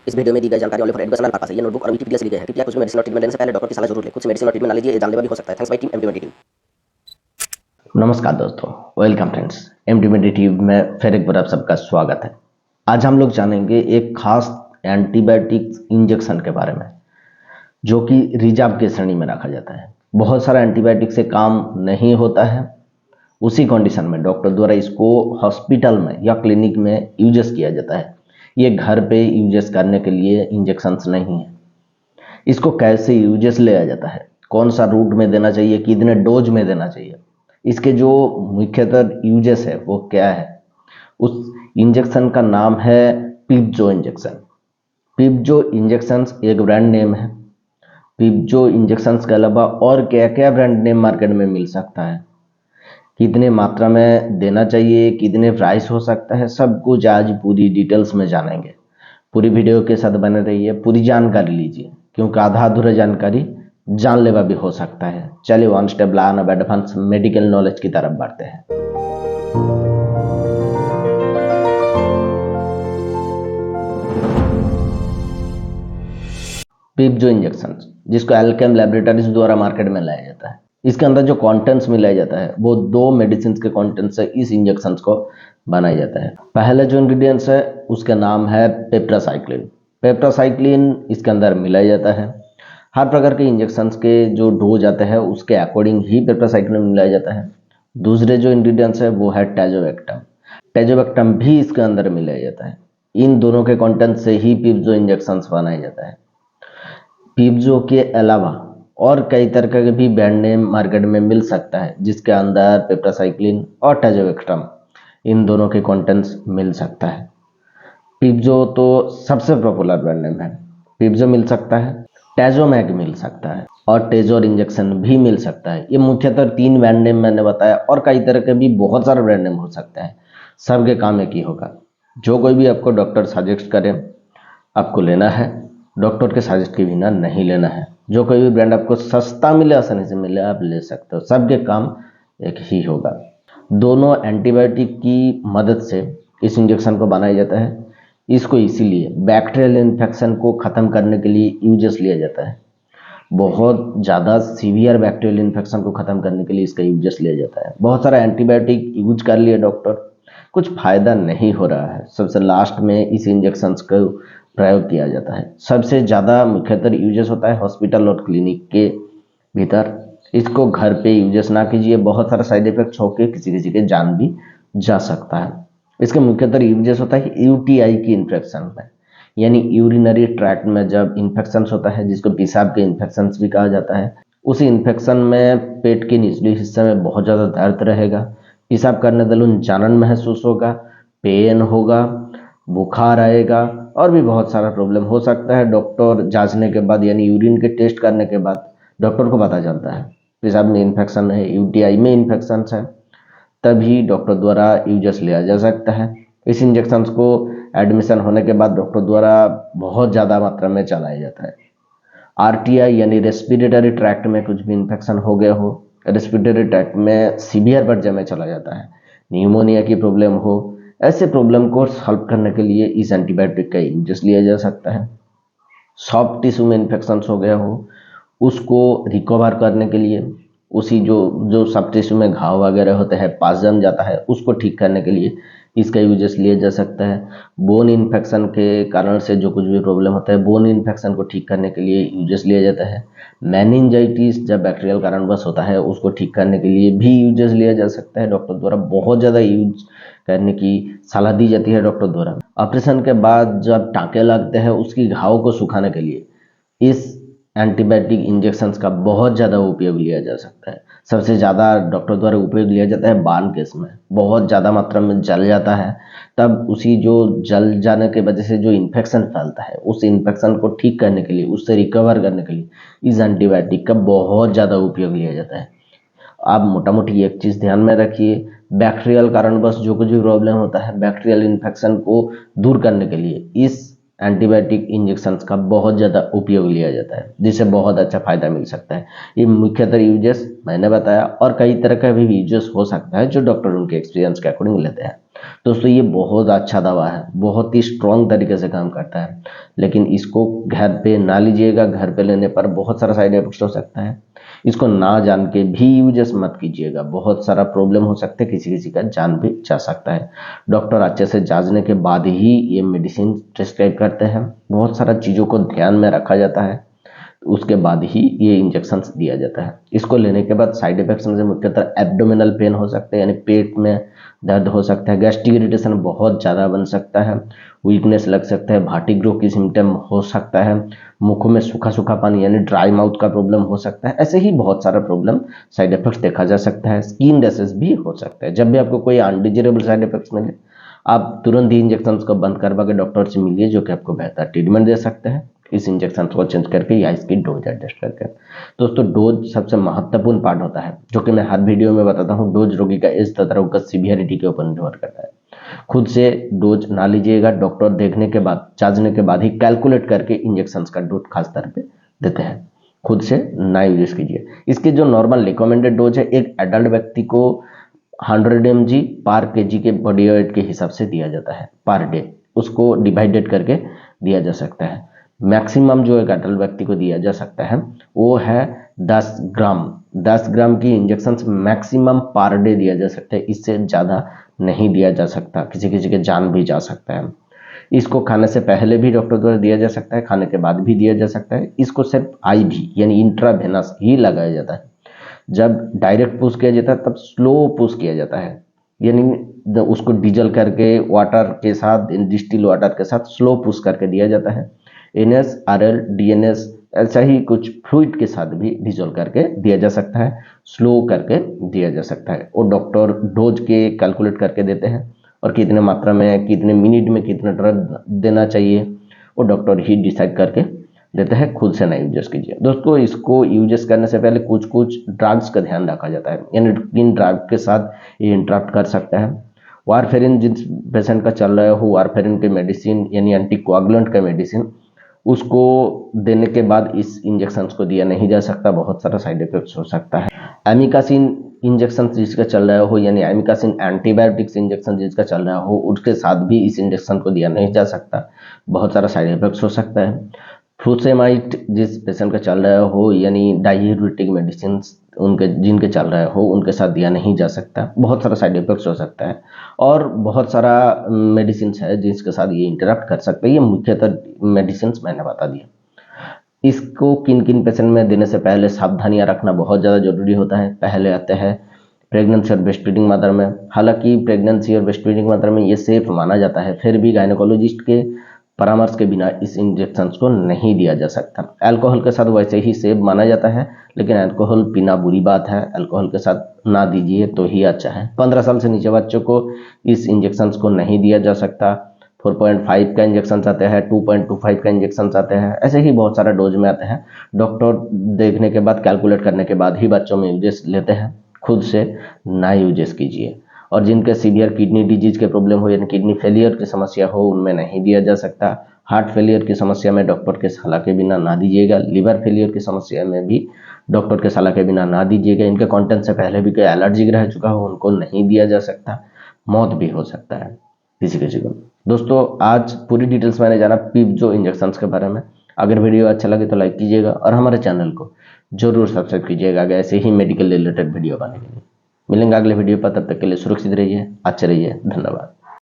इस वीडियो में दी गई जानकारी ओनली फॉर एजुकेशनल पर्पस है। ये नोटबुक और विकिपीडिया से ली गई है। कृपया कुछ भी मेडिसिन और ट्रीटमेंट लेने से पहले डॉक्टर की सलाह जरूर लें। खुद से मेडिसिन और ट्रीटमेंट ना लीजिए, ये जानलेवा भी हो सकता है। Thanks bye team MD team. नमस्कार दोस्तों, वेलकम फ्रेंड्स। एमडी टीवी में फिर एक बार आप सबका स्वागत है। आज हम लोग जानेंगे एक खास एंटीबायोटिक इंजेक्शन के बारे में जो कि रिजर्व की श्रेणी में रखा जाता है। बहुत सारा एंटीबायोटिक से काम नहीं होता है, उसी कंडीशन में डॉक्टर द्वारा इसको हॉस्पिटल में या क्लिनिक में यूजेस किया जाता है। ये घर पे यूजेस करने के लिए इंजेक्शंस नहीं है। इसको कैसे यूजेस लिया जाता है, कौन सा रूट में देना चाहिए, कितने डोज में देना चाहिए, इसके जो मुख्यतः यूजेस है वो क्या है। उस इंजेक्शन का नाम है पिप्जो इंजेक्शन। पिप्जो इंजेक्शंस एक ब्रांड नेम है। पिप्जो इंजेक्शंस के अलावा और क्या क्या ब्रांड नेम मार्केट में मिल सकता है, कितने मात्रा में देना चाहिए, कितने प्राइस हो सकता है, सब कुछ आज पूरी डिटेल्स में जानेंगे। पूरी वीडियो के साथ बने रहिए, पूरी जानकारी लीजिए, क्योंकि आधा अधूरा जानकारी जानलेवा भी हो सकता है। चलिए वन स्टेप लर्न अब एडवांस मेडिकल नॉलेज की तरफ बढ़ते हैं। पिप्जो इंजेक्शन, जिसको एल्केम लैबोरेटरीज द्वारा मार्केट में लाया जाता है, इसके अंदर जो कंटेंट्स मिलाया जाता है वो दो मेडिसिन के कंटेंट से इस इंजेक्शन को बनाया जाता है। पहले जो इंग्रेडिएंट्स है उसका नाम है पेप्टासाइक्लिन। पेप्टासाइक्लिन इसके अंदर मिलाया जाता है। हर प्रकार के इंजेक्शंस के जो डोज आते हैं उसके अकॉर्डिंग ही पेप्टासाइक्लिन मिलाया जाता है। दूसरे जो इंग्रेडिएंट्स है वो है टेजोवेक्टम। टेजोवेक्टम भी इसके अंदर मिलाया जाता है। इन दोनों के कंटेंट से ही पिप्जो इंजेक्शंस बनाया जाता है। पिप्जो के अलावा और कई तरह के भी ब्रांड नेम मार्केट में मिल सकता है, जिसके अंदर पेप्टासाइक्लिन और टेजोवेक्टम इन दोनों के कंटेंट्स मिल सकता है। पिप्जो तो सबसे पॉपुलर ब्रांड नेम है। पिप्जो मिल सकता है, टेजोमैग मिल सकता है और टेजोर इंजेक्शन भी मिल सकता है। ये मुख्यतः 3 ब्रांड नेम मैंने बताया, और कई तरह के भी बहुत सारे ब्रांड नेम हो सकते हैं। सबके काम एक ही होगा, जो कोई भी आपको डॉक्टर सजेस्ट करे आपको लेना है, डॉक्टर के सजेस्ट के बिना नहीं लेना है। जो कोई भी ब्रांड आपको सस्ता मिले, आसानी से मिले, आप ले सकते हो। सबके काम एक ही होगा। दोनों एंटीबायोटिक की मदद से इस इंजेक्शन को बनाया जाता है। इसको इसीलिए बैक्टीरियल इन्फेक्शन को ख़त्म करने के लिए यूजेस लिया जाता है। बहुत ज़्यादा सीवियर बैक्टीरियल इन्फेक्शन को ख़त्म करने के लिए इसका यूजेस लिया जाता है। बहुत सारा एंटीबायोटिक यूज कर लिया डॉक्टर, कुछ फ़ायदा नहीं हो रहा है, सबसे लास्ट में इस इंजेक्शंस को प्रयोग किया जाता है। सबसे ज़्यादा मुख्यतः यूजेस होता है हॉस्पिटल और क्लिनिक के भीतर। इसको घर पे यूजेस ना कीजिए, बहुत सारा साइड इफेक्ट्स होकर किसी किसी के जान भी जा सकता है। इसके मुख्यतः यूजेस होता है यूटीआई की इन्फेक्शन में, यानी यूरिनरी ट्रैक्ट में जब इन्फेक्शन होता है, जिसको पेशाब के इन्फेक्शन भी कहा जाता है। उसी इन्फेक्शन में पेट के निचले हिस्से में बहुत ज़्यादा दर्द रहेगा, पेशाब करने दौरान जलन महसूस होगा, पेन होगा, बुखार आएगा और भी बहुत सारा प्रॉब्लम हो सकता है। डॉक्टर जांचने के बाद यानी यूरिन के टेस्ट करने के बाद डॉक्टर को पता चलता है पेशाब में इन्फेक्शन है, यूटीआई में इन्फेक्शन है, तभी डॉक्टर द्वारा यूजेस लिया जा सकता है। इस इंजेक्शन को एडमिशन होने के बाद डॉक्टर द्वारा बहुत ज़्यादा मात्रा में चलाया जाता है। आरटीआई यानी रेस्पिरेटरी ट्रैक्ट में कुछ भी इन्फेक्शन हो गया हो, रेस्पिरेटरी ट्रैक्ट में सीवियर पर्याय में चला जाता है, न्यूमोनिया की प्रॉब्लम हो, ऐसे प्रॉब्लम को सॉल्व करने के लिए इस एंटीबायोटिक का यूजेस लिया जा सकता है। सॉफ्ट टिश्यू में इन्फेक्शन हो गया हो, उसको रिकवर करने के लिए, उसी जो सॉफ्ट टिश्यू में घाव वगैरह होते हैं, पास जम जाता है, उसको ठीक करने के लिए इसका यूजेस लिया जा सकता है। बोन इन्फेक्शन के कारण से जो कुछ भी प्रॉब्लम होता है, बोन इन्फेक्शन को ठीक करने के लिए यूजेस लिया जाता है। मेनिंजाइटिस जब बैक्टीरियल कारणवश होता है, उसको ठीक करने के लिए भी यूजेस लिया जा सकता है। डॉक्टर द्वारा बहुत ज़्यादा यूज करने की सलाह दी जाती है डॉक्टर द्वारा। ऑपरेशन के बाद जब टाँके लगते हैं, उसकी घाव को सुखाने के लिए इस एंटीबायोटिक इंजेक्शंस का बहुत ज़्यादा उपयोग लिया जा सकता है। सबसे ज़्यादा डॉक्टर द्वारा उपयोग लिया जाता है बार्न केस में, बहुत ज़्यादा मात्रा में जल जाता है, तब उसी जो जल जाने के वजह से जो इन्फेक्शन फैलता है, उस इन्फेक्शन को ठीक करने के लिए, उससे रिकवर करने के लिए इस एंटीबायोटिक का बहुत ज़्यादा उपयोग लिया जाता है। आप मोटा मोटी एक चीज़ ध्यान में रखिए, बैक्टीरियल कारणवश जो कुछ भी प्रॉब्लम होता है, बैक्टीरियल इन्फेक्शन को दूर करने के लिए इस एंटीबायोटिक इंजेक्शंस का बहुत ज़्यादा उपयोग लिया जाता है, जिससे बहुत अच्छा फायदा मिल सकता है। ये मुख्यतः यूजेस मैंने बताया, और कई तरह का भी यूजेस हो सकता है जो डॉक्टर उनके एक्सपीरियंस के अकॉर्डिंग लेते हैं। दोस्तों ये बहुत अच्छा दवा है, बहुत ही स्ट्रॉन्ग तरीके से काम करता है, लेकिन इसको घर पे ना लीजिएगा। घर पे लेने पर बहुत सारा साइड इफेक्ट्स हो सकता है। इसको ना जान के भी यूजेस मत कीजिएगा, बहुत सारा प्रॉब्लम हो सकता है, किसी किसी का जान भी जा सकता है। डॉक्टर अच्छे से जांचने के बाद ही ये मेडिसिन प्रिस्क्राइब करते हैं, बहुत सारा चीज़ों को ध्यान में रखा जाता है, उसके बाद ही ये इंजेक्शन दिया जाता है। इसको लेने के बाद साइड इफेक्ट्स में से मुख्यतः एब्डोमिनल पेन हो सकते हैं, यानी पेट में दर्द हो सकता है, गैस्ट्रिक इरिटेशन बहुत ज़्यादा बन सकता है, वीकनेस लग सकता है, भाटिक रोग की सिम्टम हो सकता है, मुखों में सूखा सूखा पानी यानी ड्राई माउथ का प्रॉब्लम हो सकता है। ऐसे ही बहुत सारा प्रॉब्लम साइड इफेक्ट्स देखा जा सकता है। स्किन रैशेस भी हो सकता है। जब भी आपको कोई अनडिजिरेबल साइड इफेक्ट्स मिले, आप तुरंत ही इंजेक्शन को बंद करवा के डॉक्टर से मिलिए, जो कि आपको बेहतर ट्रीटमेंट दे सकते हैं, इस इंजेक्शन को चेंज करके या इसकी डोज एडजस्ट करके। दोस्तों डोज सबसे महत्वपूर्ण पार्ट होता है, जो कि मैं हर वीडियो में बताता हूँ। डोज रोगी का एज तथा रोग का सीवियरिटी के ऊपर निर्भर करता है। खुद से डोज ना लीजिएगा, डॉक्टर देखने के बाद, जांचने के बाद ही कैलकुलेट करके इंजेक्शन का डोज खास तौर पे देते हैं। खुद से ना यूज कीजिए। इसकी जो नॉर्मल रिकमेंडेड डोज है, एक एडल्ट व्यक्ति को 100 mg पर kg के बॉडी वेट के हिसाब से दिया जाता है पर डे, उसको डिवाइडेड करके दिया जा सकता है। मैक्सिमम जो एक एडल्ट व्यक्ति को दिया जा सकता है वो है 10 ग्राम। 10 ग्राम की इंजेक्शन मैक्सिमम पर डे दिया जा सकता है, इससे ज़्यादा नहीं दिया जा सकता, किसी किसी के जान भी जा सकता है। इसको खाने से पहले भी डॉक्टर द्वारा दिया जा सकता है, खाने के बाद भी दिया जा सकता है। इसको सिर्फ IV यानी इंट्रावेनस ही लगाया जाता है। जब डायरेक्ट पुश किया जाता है तब स्लो पुश किया जाता है, यानी उसको डीजल करके वाटर के साथ, डिस्टिल वाटर के साथ स्लो पुश करके दिया जाता है। NS RL DNS ऐसा ही कुछ फ्लूइड के साथ भी डिजोल्व करके दिया जा सकता है, स्लो करके दिया जा सकता है। वो डॉक्टर डोज के कैलकुलेट करके देते हैं, और कितने मात्रा में, कितने मिनट में कितना ड्रग देना चाहिए वो डॉक्टर ही डिसाइड करके देते हैं। खुद से ना यूजेस कीजिए। दोस्तों इसको यूजेस करने से पहले कुछ कुछ ड्रग्स का ध्यान रखा जाता है, यानी किन ड्रग के साथ ये इंटरेक्ट कर सकता है। वारफेरिन जिस पेशेंट का चल रहा है हो, वारफेरिन के मेडिसिन यानी एंटीकोआगुलेंट का मेडिसिन, उसको देने के बाद इस इंजेक्शन को दिया नहीं जा सकता, बहुत सारा साइड इफेक्ट्स हो सकता है। एमिकासिन इंजेक्शन जिसका चल रहा हो, यानी एमिकासिन एंटीबायोटिक्स इंजेक्शन जिसका चल रहा हो, उसके साथ भी इस इंजेक्शन को दिया नहीं जा सकता, बहुत सारा साइड इफेक्ट्स हो सकता है। फ्लूसेमाइड जिस पेशेंट का चल रहा हो, यानी डाययूरेटिक मेडिसिन उनके जिनके चल रहा हो, उनके साथ दिया नहीं जा सकता, बहुत सारा साइड इफेक्ट्स हो सकता है। और बहुत सारा मेडिसिन है जिसके साथ ये इंटरेक्ट कर सकते हैं। ये मुख्यतः मेडिसिन मैंने बता दिया। इसको किन किन पेशेंट में देने से पहले सावधानियां रखना बहुत ज़्यादा जरूरी होता है। पहले आते हैं प्रेगनेंसी और ब्रेस्ट फीडिंग मदर में। हालांकि प्रेगनेंसी और ब्रेस्ट फीडिंग मदर में ये सेफ माना जाता है, फिर भी गायनेकोलॉजिस्ट के परामर्श के बिना इस इंजेक्शन को नहीं दिया जा सकता। अल्कोहल के साथ वैसे ही सेफ माना जाता है, लेकिन अल्कोहल पीना बुरी बात है, अल्कोहल के साथ ना दीजिए तो ही अच्छा है। 15 साल से नीचे बच्चों को इस इंजेक्शन को नहीं दिया जा सकता। 4.5 का इंजेक्शन आते हैं, 2.25 का इंजेक्शन आते हैं, ऐसे ही बहुत सारा डोज में आते हैं। डॉक्टर देखने के बाद, कैलकुलेट करने के बाद ही बच्चों में यूजेस लेते हैं। खुद से ना यूजेस कीजिए। और जिनके सीवियर किडनी डिजीज के प्रॉब्लम हो, यानी किडनी फेलियर की समस्या हो, उनमें नहीं दिया जा सकता। हार्ट फेलियर की समस्या में डॉक्टर के सलाह के बिना ना दीजिएगा। लिवर फेलियर की समस्या में भी डॉक्टर के सलाह के बिना ना दीजिएगा। इनके कंटेंट से पहले भी कोई एलर्जी रह चुका हो, उनको नहीं दिया जा सकता, मौत भी हो सकता है किसी किसी को। दोस्तों आज पूरी डिटेल्स मैंने जाना पिप्जो इंजेक्शन के बारे में। अगर वीडियो अच्छा लगे तो लाइक कीजिएगा, और हमारे चैनल को जरूर सब्सक्राइब कीजिएगा ऐसे ही मेडिकल रिलेटेड वीडियो बनाने के लिए। मिलेंगे अगले वीडियो पर, तब तक के लिए सुरक्षित रहिए, अच्छे रहिए, धन्यवाद।